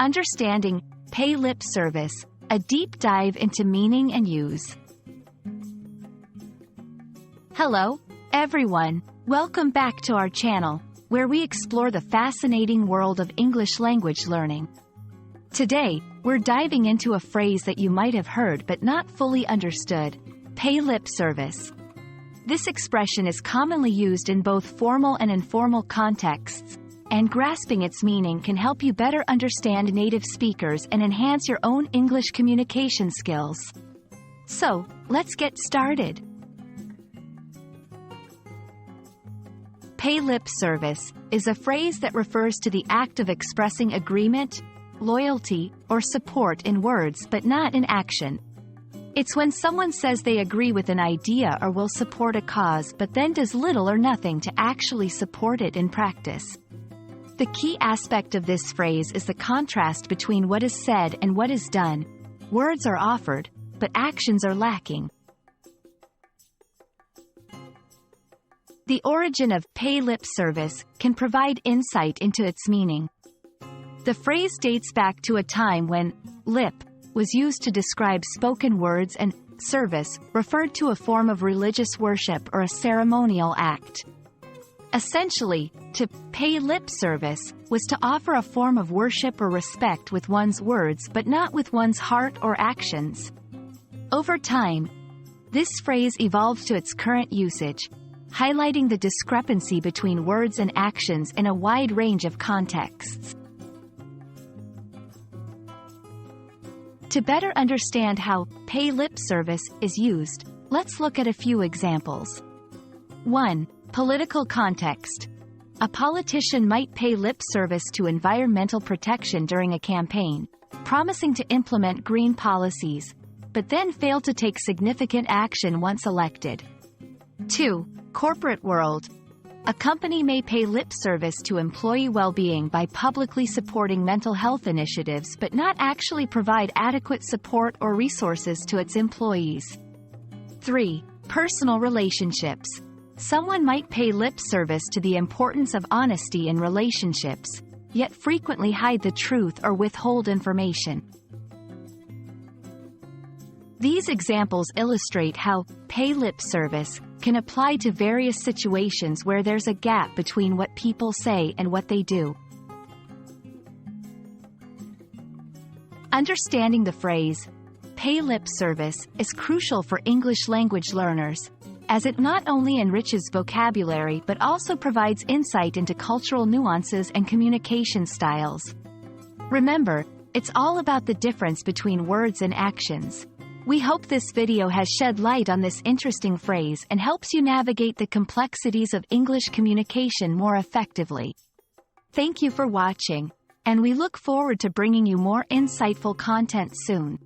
Understanding Pay Lip Service, a deep dive into meaning and use. Hello, everyone. Welcome back to our channel, where we explore the fascinating world of English language learning. Today, we're diving into a phrase that you might have heard but not fully understood: pay lip service. This expression is commonly used in both formal and informal contexts, and grasping its meaning can help you better understand native speakers and enhance your own English communication skills. So, let's get started. Pay lip service is a phrase that refers to the act of expressing agreement, loyalty, or support in words but not in action. It's when someone says they agree with an idea or will support a cause but then does little or nothing to actually support it in practice. The key aspect of this phrase is the contrast between what is said and what is done. Words are offered, but actions are lacking. The origin of pay lip service can provide insight into its meaning. The phrase dates back to a time when lip was used to describe spoken words and service referred to a form of religious worship or a ceremonial act. Essentially, to pay lip service was to offer a form of worship or respect with one's words but not with one's heart or actions. Over time, this phrase evolved to its current usage, highlighting the discrepancy between words and actions in a wide range of contexts. To better understand how pay lip service is used, let's look at a few examples. 1. Political context. A politician might pay lip service to environmental protection during a campaign, promising to implement green policies, but then fail to take significant action once elected. 2. Corporate world. A company may pay lip service to employee well-being by publicly supporting mental health initiatives but not actually provide adequate support or resources to its employees. 3. Personal relationships. Someone might pay lip service to the importance of honesty in relationships, yet frequently hide the truth or withhold information. These examples illustrate how pay lip service can apply to various situations where there's a gap between what people say and what they do. Understanding the phrase, pay lip service, is crucial for English language learners, as it not only enriches vocabulary but also provides insight into cultural nuances and communication styles. Remember, it's all about the difference between words and actions. We hope this video has shed light on this interesting phrase and helps you navigate the complexities of English communication more effectively. Thank you for watching, and we look forward to bringing you more insightful content soon.